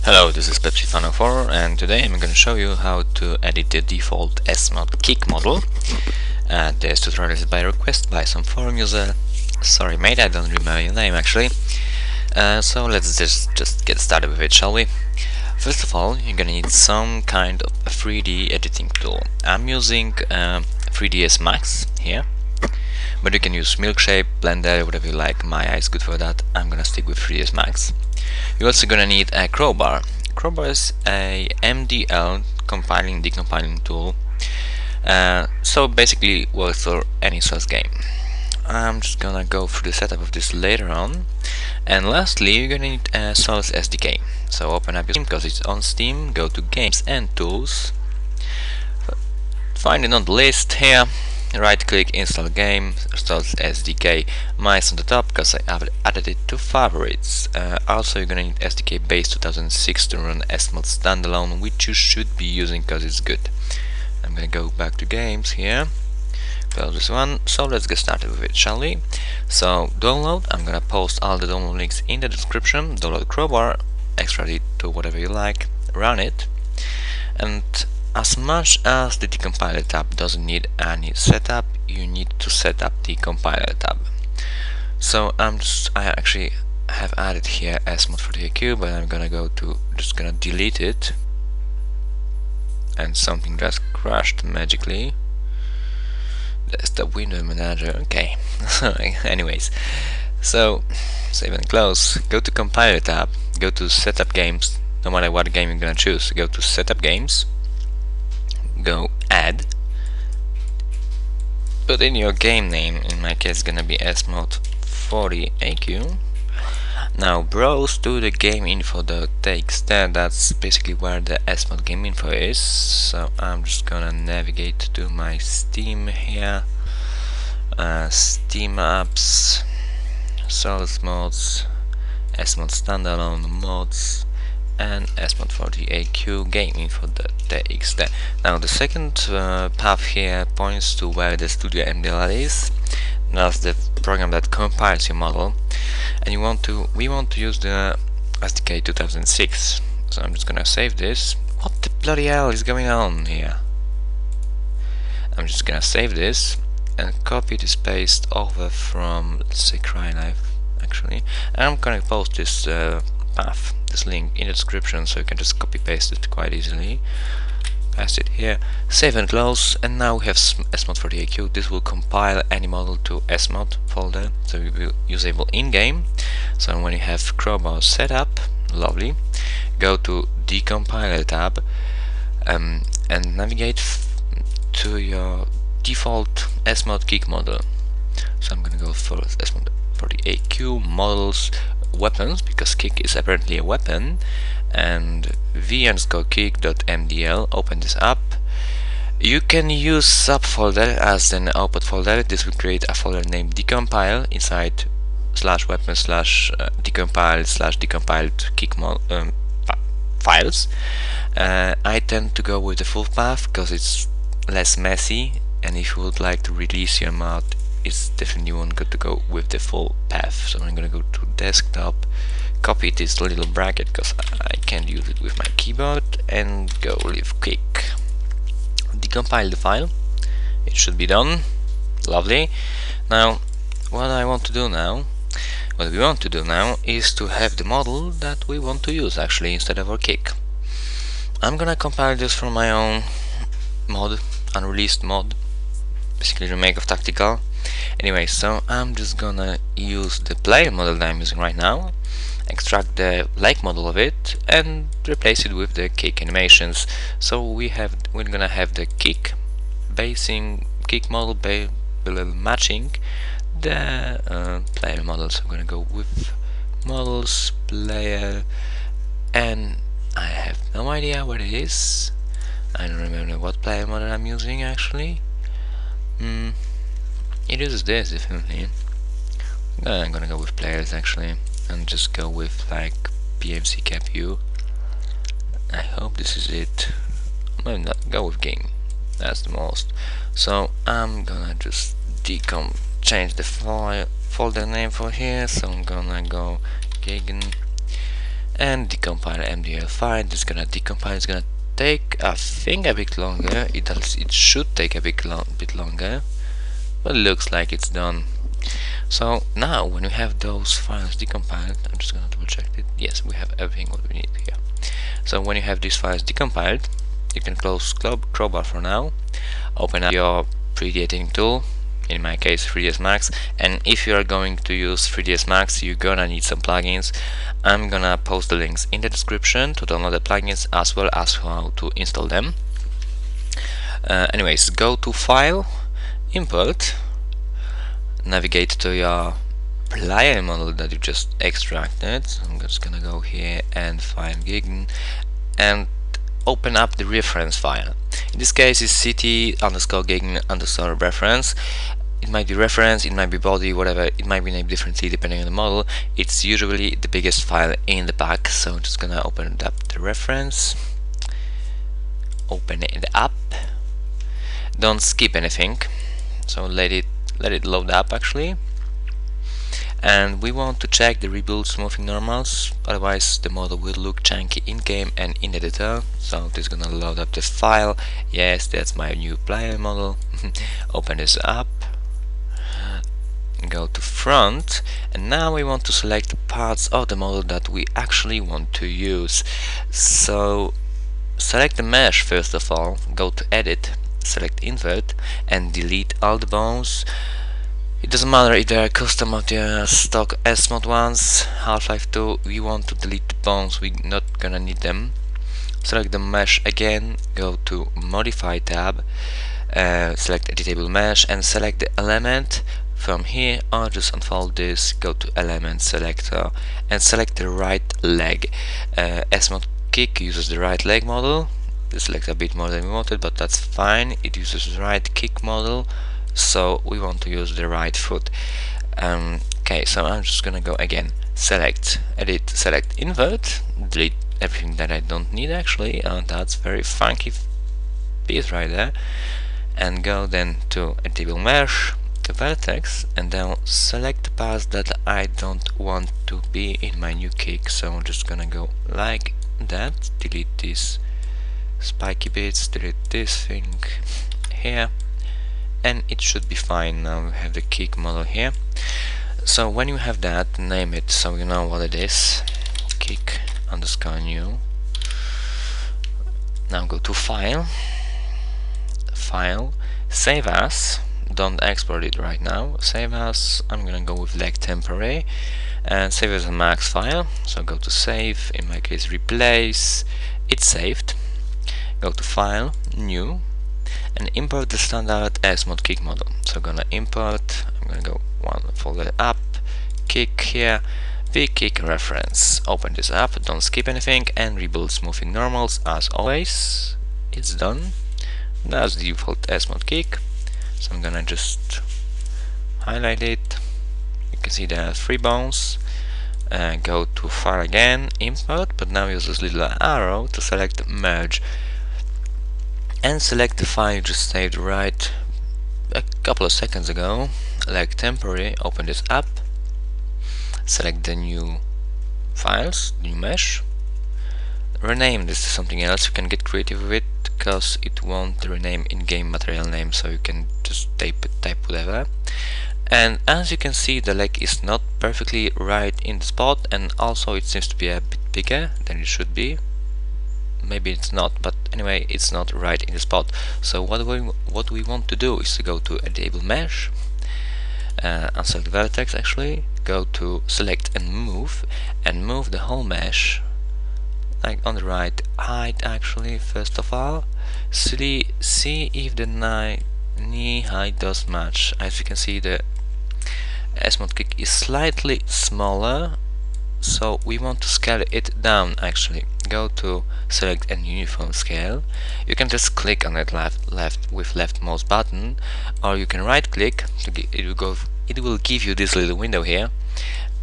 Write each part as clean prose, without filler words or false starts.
Hello, this is Pepsi4, and today I'm going to show you how to edit the default Smod kick model. This tutorial is by request by some forum user. Sorry mate, I don't remember your name actually. So let's just get started with it, shall we? First of all, you're gonna need some kind of a 3D editing tool. I'm using 3ds Max here, but you can use Milkshape, Blender, whatever you like. My eye is good for that. I'm gonna stick with 3ds Max. You're also gonna need a crowbar. Crowbar is a MDL compiling decompiling tool. So basically works for any source game. I'm just gonna go through the setup of this later on. And lastly, you're gonna need a source SDK. So open up your Steam because it's on Steam, go to Games and Tools, find it on the list here, right click, install game, source SDK. Mine's on the top because I have added it to favorites. Also you're gonna need SDK base 2006 to run Smod standalone, which you should be using because it's good. I'm gonna go back to games here, close this one. So let's get started with it, shall we? So download, I'm gonna post all the download links in the description. Download crowbar, extract it to whatever you like, run it, and as much as the Decompiler tab doesn't need any setup, you need to set up the compiler tab. So I actually have added here Smod for the AQ, but I'm gonna just gonna delete it, and something just crashed magically. Desktop window manager. Okay. Anyways, so save and close. Go to compiler tab. Go to setup games. No matter what game you're gonna choose, go to setup games. Go add. Put in your game name. In my case, it's gonna be Smod for the AQ. Now browse to the game info.txt. That's basically where the Smod game info is. So I'm just gonna navigate to my Steam here, Steam apps, source mods, Smod standalone mods, and Smod for the AQ game info.txt. Now the second path here points to where the Studio MDL is. That's the program that compiles your model, and we want to use the SDK 2006. So I'm just gonna save this. What the bloody hell is going on here? I'm just gonna save this and copy this paste over from, let's say, CryLife actually, and I'm gonna post this path, this link in the description, so you can just copy paste it quite easily. Paste it here, save and close, and now we have Smod for the AQ. This will compile any model to Smod folder, so it will be usable in-game. So when you have crowbar set up, lovely, go to Decompiler tab and navigate to your default Smod kick model. So I'm gonna go for Smod for the AQ models, weapons, because kick is apparently a weapon, and v_kick.mdl. Open this up. You can use subfolder as an output folder. This will create a folder named decompile inside /weapon/decompile/decompiled kick files. I tend to go with the full path because it's less messy, and if you would like to release your mod, it's definitely one good to go with the full path. So I'm gonna go to desktop, copy this little bracket because I can't use it with my keyboard, and go leave click. Decompile the file. It should be done. Lovely. Now what we want to do now is to have the model that we want to use actually instead of our kick. I'm gonna compile this from my own mod, unreleased mod, basically remake of Tactical. Anyway, so I'm just gonna use the player model that I'm using right now, extract the like model of it, and replace it with the kick animations. So we're gonna have the kick model matching the player model. So I'm gonna go with models, player, and I have no idea what it is. I don't remember what player model I'm using actually. It is this definitely. I'm gonna go with players actually, and just go with like PMC cap U. I hope this is it. Maybe not, go with game. That's the most. So I'm gonna just change the folder name for here. So I'm gonna go Gegen and decompile MDL file. It's gonna decompile. It's gonna take, I think, a bit longer. It should take a bit longer, but it looks like it's done. So now when we have those files decompiled, I'm just gonna double check it. Yes, we have everything what we need here. So when you have these files decompiled, you can close Crowbar for now, open up your 3D editing tool, in my case 3ds Max, and if you are going to use 3ds Max, you're gonna need some plugins. I'm gonna post the links in the description to download the plugins as well as how to install them. Anyways, go to File, Import, navigate to your player model that you just extracted. So I'm just gonna go here and find Gig and open up the reference file. In this case it's ct_gig_reference. It might be reference, it might be body, whatever, it might be named differently depending on the model. It's usually the biggest file in the pack, so I'm just gonna open up the reference, open it up, don't skip anything, so let it load up actually. And we want to check the rebuild smoothing normals, otherwise the model will look chunky in game and in editor. So this is gonna load up the file. Yes, that's my new player model. Open this up, go to front, and now we want to select the parts of the model that we actually want to use. So select the mesh first of all, go to edit, select invert, and delete all the bones. It doesn't matter if they are custom or they are stock Smod ones. Half-Life 2, we want to delete the bones, we're not gonna need them. Select the mesh again, go to modify tab, select editable mesh and select the element. From here I'll just unfold this, go to element selector and select the right leg. Smod kick uses the right leg model. Select a bit more than we wanted, but that's fine. It uses the right kick model, so we want to use the right foot. Okay, so I'm just gonna go again, select edit, select invert, delete everything that I don't need actually, that's very funky piece right there, and go then to editable mesh, the vertex, and then select the parts that I don't want to be in my new kick. So I'm just gonna go like that, delete these spiky bits, delete this thing here, and it should be fine. Now we have the kick model here. So when you have that, name it so you know what it is. Kick underscore new. Now go to file, save as, don't export it right now, save as, I'm gonna go with leg temporary, and save as a max file. So go to save, in my case replace, it's saved. Go to file, new, and import the standard Smod kick model. So I'm gonna import, I'm gonna go one folder up, kick here, the kick reference. Open this up, don't skip anything, and rebuild smoothing normals as always. It's done. That's the default Smod kick. So I'm gonna just highlight it. You can see there are 3 bones. Go to file again, import, but now use this little arrow to select merge. And select the file you just saved right a couple of seconds ago, like temporary. Open this up, select the new files, new mesh, rename this to something else. You can get creative with it because it won't rename in-game material name, so you can just type whatever. And as you can see, the leg is not perfectly right in the spot, and also it seems to be a bit bigger than it should be. Maybe it's not, but anyway, it's not right in the spot. So what we want to do is to go to editable mesh, unselect the vertex actually, go to select and move the whole mesh like on the right height actually. First of all, see if the knee height does match. As you can see, the Smod kick is slightly smaller, so we want to scale it down actually. Go to select an uniform scale. You can just click on it left with left mouse button, or you can right click to it will give you this little window here,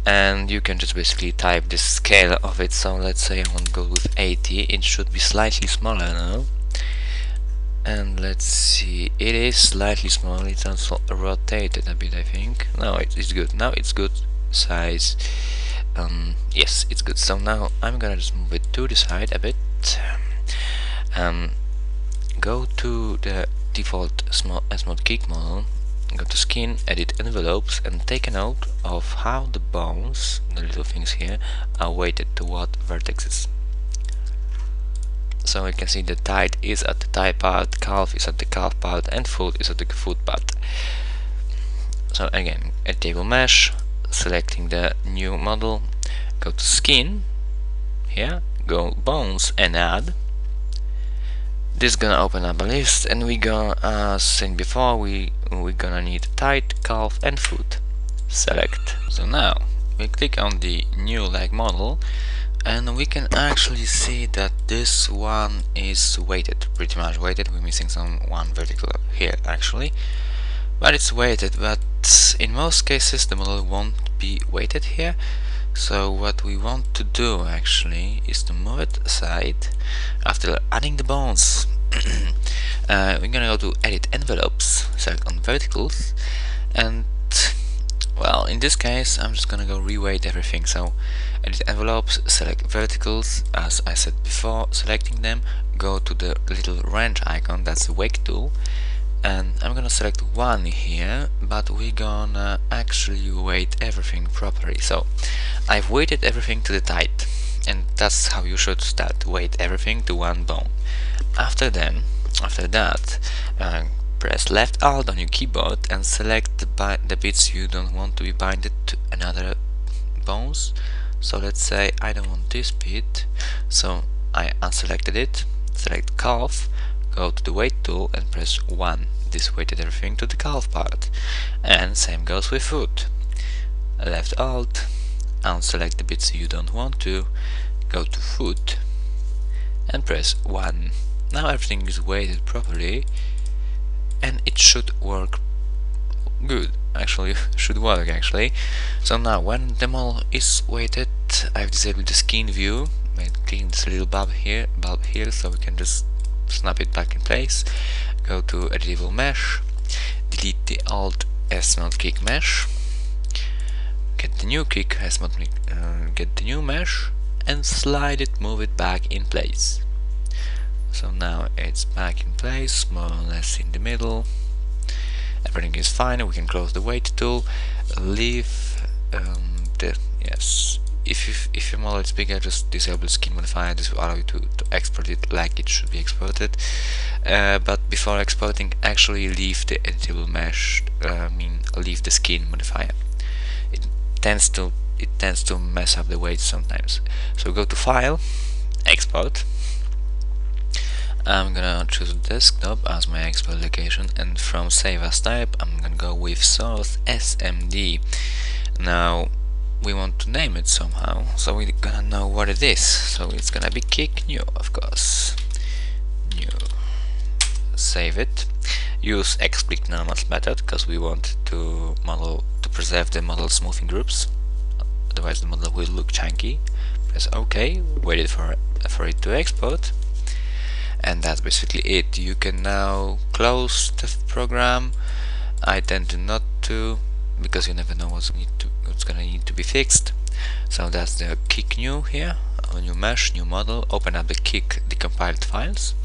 and you can just basically type the scale of it. So let's say I want to go with 80. It should be slightly smaller now, and let's see, it is slightly smaller. It's also rotated a bit, I think. No, it's good now. It's good size. yes, it's good. So now I'm gonna just move it to the side a bit. Go to the default Smod geek model, go to skin, edit envelopes, and take a note of how the bones, the little things here, are weighted to what vertexes. So you can see the tide is at the tide part, calf is at the calf part, and foot is at the foot part. So again, editable mesh, selecting the new model, go to skin, here, go bones and add. This is gonna open up a list, and we gonna, as seen before, we're gonna need tide, calf, and foot. Select. So now we click on the new leg model, and we can actually see that this one is weighted, pretty much weighted. We're missing one vertical here actually, but it's weighted. But in most cases the model won't be weighted here. So what we want to do actually is to move it aside. After adding the bones, we're gonna go to edit envelopes, select on verticals, and well, in this case I'm just gonna go reweight everything. So edit envelopes, select verticals, as I said before, selecting them, go to the little wrench icon, that's the wake tool, and I'm gonna select 1 here, but we're gonna actually weight everything properly. So I've weighted everything to the tide, and that's how you should start, weight everything to 1 bone. After that, press left alt on your keyboard and select the bits you don't want to be binded to another bones. So let's say I don't want this bit, so I unselected it, select calf, go to the weight tool and press 1. This weighted everything to the calf part. And same goes with foot. Left alt, unselect the bits you don't want to, go to foot and press 1. Now everything is weighted properly, and it should work good. Actually, should work actually. So now when the model is weighted, I've disabled the skin view, clicking this little bulb here, so we can just snap it back in place. Go to editable mesh, delete the old Smod geek mesh, get the new geek get the new mesh, and slide it, move it back in place. So now it's back in place, more or less in the middle. Everything is fine. We can close the weight tool, leave yes. If your model is bigger, just disable skin modifier. This will allow you to export it like it should be exported. But before exporting, actually leave the editable mesh. Leave the skin modifier. It tends to mess up the weight sometimes. So go to File, Export. I'm gonna choose desktop as my export location, and from save as type I'm gonna go with source SMD. Now we want to name it somehow, so we're gonna know what it is. So it's gonna be kick new, of course. New. Save it. Use explicit normals method because we want to preserve the model smoothing groups. Otherwise the model will look chunky. Press OK. Wait for it to export. And that's basically it. You can now close the program. I tend to not to, because you never know what's gonna need to be fixed. So that's the kick new here, a new mesh, new model. Open up the kick decompiled files,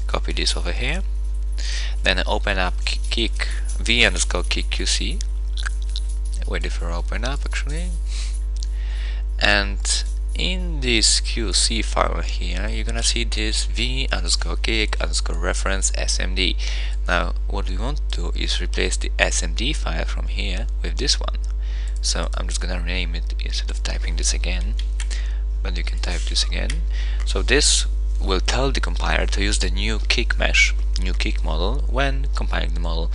copy this over here, then open up kick v_kick QC. Wait for open up actually, and in this QC file here, you're gonna see this v_kick_reference SMD. Now, what we want to do is replace the SMD file from here with this one. So I'm just gonna rename it instead of typing this again, but you can type this again. So this will tell the compiler to use the new kick mesh, new kick model when compiling the model.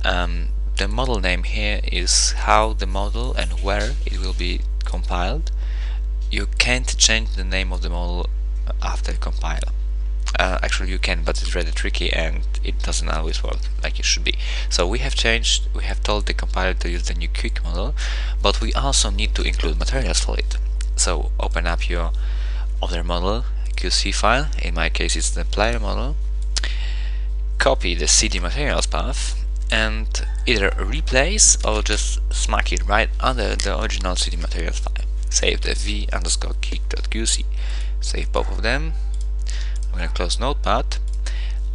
The model name here is how the model and where it will be compiled. You can't change the name of the model after compile. Actually you can, but it's really tricky and it doesn't always work like it should be. So we have told the compiler to use the new kick model, but we also need to include materials for it. So open up your other model QC file, in my case it's the player model, copy the CD materials path, and either replace or just smack it right under the original CD materials file. save the v underscore kick.qc, save both of them. I'm gonna close Notepad,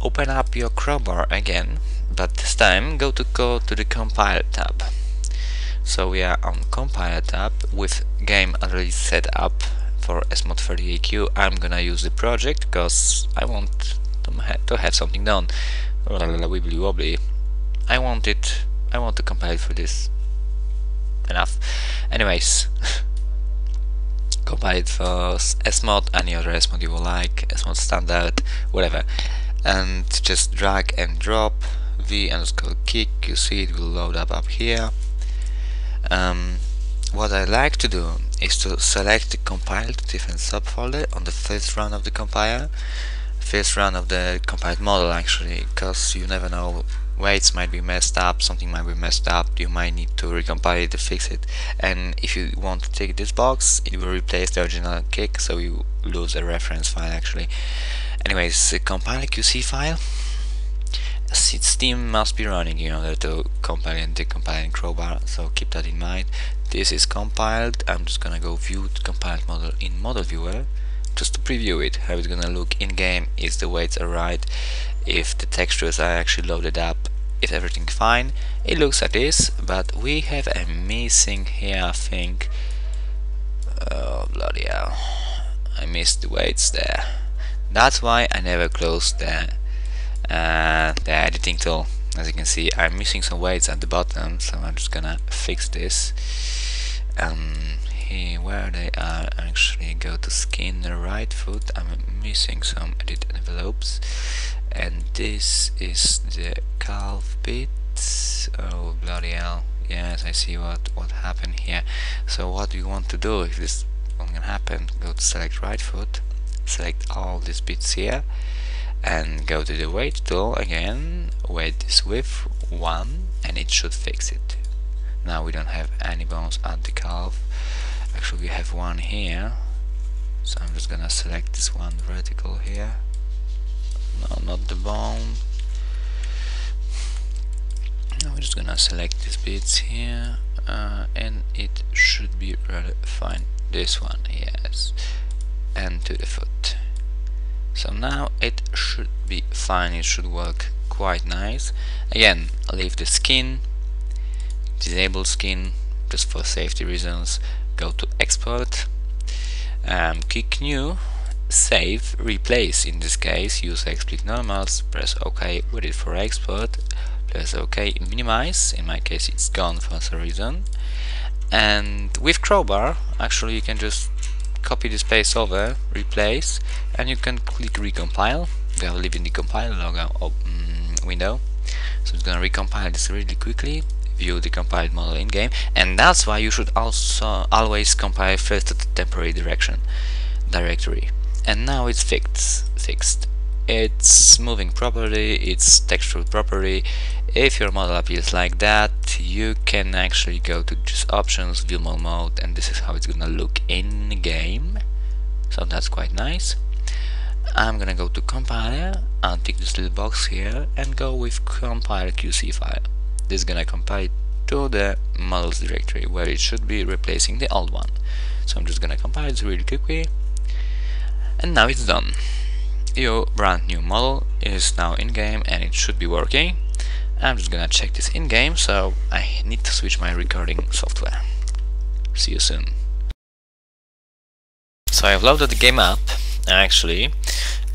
open up your crowbar again, but this time go to the Compile tab. So we are on Compile tab with game already set up for Smod30AQ. I'm gonna use the project because I want to have something done. Wibbly wobbly. I want to compile for this. Enough. Anyways, compile it for Smod, any other Smod you will like, Smod standard, whatever, and just drag and drop v underscore kick. You see it will load up here. What I like to do is to select the compiled different subfolder on the first run of the compiler, first run of the compiled model actually, because you never know, weights might be messed up, something might be messed up, you might need to recompile it to fix it, and if you want to take this box, it will replace the original kick, so you lose a reference file actually. Anyways, the compile QC file, Steam must be running in order to compile and decompile in crowbar, so keep that in mind. This is compiled. I'm just gonna go view the compiled model in model viewer just to preview it, how it's gonna look in game, if the weights are right, if the textures are actually loaded up, if everything's fine. It looks like this, but we have a missing here, I think. Oh bloody hell, I missed the weights there. That's why I never closed the editing tool. As you can see, I'm missing some weights at the bottom, so I'm just gonna fix this. Here where they are, actually go to skin right foot. I'm missing some edit envelopes, and this is the calf bit. Oh bloody hell, yes, I see what happened here. So what you want to do, if this won't happen, go to select right foot, select all these bits here, and go to the weight tool again, weight this with 1, and it should fix it. Now we don't have any bones at the calf. Actually we have one here, so I'm just gonna select this one vertical here. No, not the bone. Now we're just gonna select these bits here, and it should be rather fine. This one, yes, and to the foot. So now it should be fine, it should work quite nice. Again, leave the skin, disable skin, just for safety reasons. Go to export, click new, save, replace in this case, use XSplit normals, press OK, wait it for export, press OK, minimize, in my case it's gone for some reason. And with crowbar, actually you can just copy the space over, replace, and you can click recompile. We have leaving the compile logo window, so it's gonna recompile this really quickly. View the compiled model in game, and that's why you should also always compile first to the temporary directory. And now it's fixed. It's moving properly, it's textured properly. If your model appears like that, you can actually go to just options, view model mode, and this is how it's gonna look in game. So that's quite nice. I'm gonna go to compiler and tick this little box here and go with compile QC file. This is gonna compile to the models directory where it should be, replacing the old one. So I'm just gonna compile it really quickly, and now it's done. Your brand new model is now in game and it should be working. I'm just gonna check this in game, so I need to switch my recording software. See you soon. So I've loaded the game up actually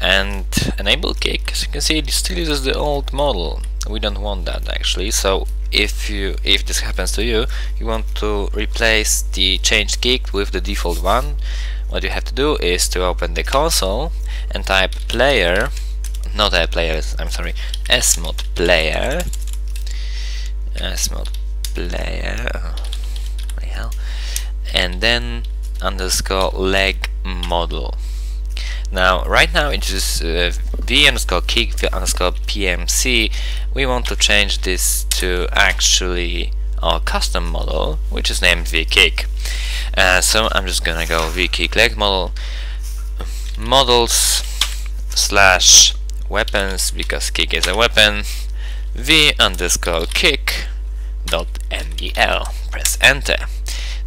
and enable kick. As you can see, it still uses the old model. We don't want that actually, so if this happens to you, you want to replace the changed kick with the default one. What you have to do is to open the console and type player, not a player, I'm sorry, Smod player, Smod player, oh, what the hell, and then underscore leg model. Now, right now it's just v underscore kick v underscore pmc. We want to change this to actually our custom model, which is named vkick. So I'm just gonna go vkick leg model, models slash weapons, because kick is a weapon, v underscore kick dot mdl. Press enter.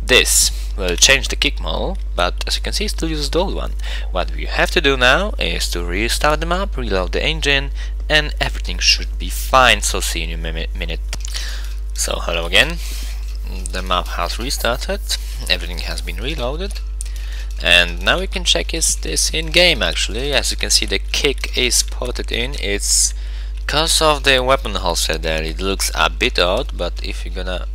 This change the kick model, but as you can see it still uses the old one. What we have to do now is to restart the map, reload the engine, and everything should be fine. So see you in a minute. So hello again, the map has restarted, everything has been reloaded, and now we can check is this in game. Actually, as you can see, the kick is ported in. It's because of the weapon holster there, it looks a bit odd, but if you're gonna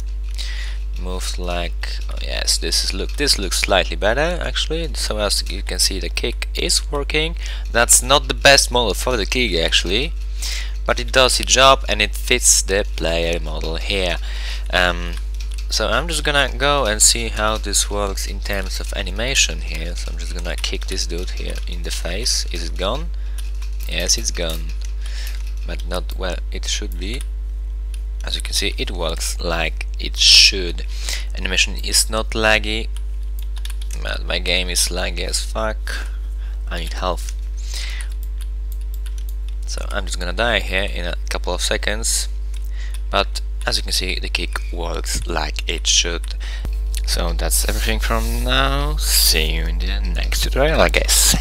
move like, oh yes, this looks slightly better actually. So as you can see, the kick is working. That's not the best model for the kick actually, but it does its job and it fits the player model here. So I'm just gonna go and see how this works in terms of animation here. So I'm just gonna kick this dude here in the face. Is it gone? Yes, it's gone, but not where it should be. As you can see, it works like it should. Animation is not laggy, but my game is laggy as fuck. I need help. So I'm just gonna die here in a couple of seconds, but as you can see, the kick works like it should. So that's everything from now. See you in the next tutorial, I guess.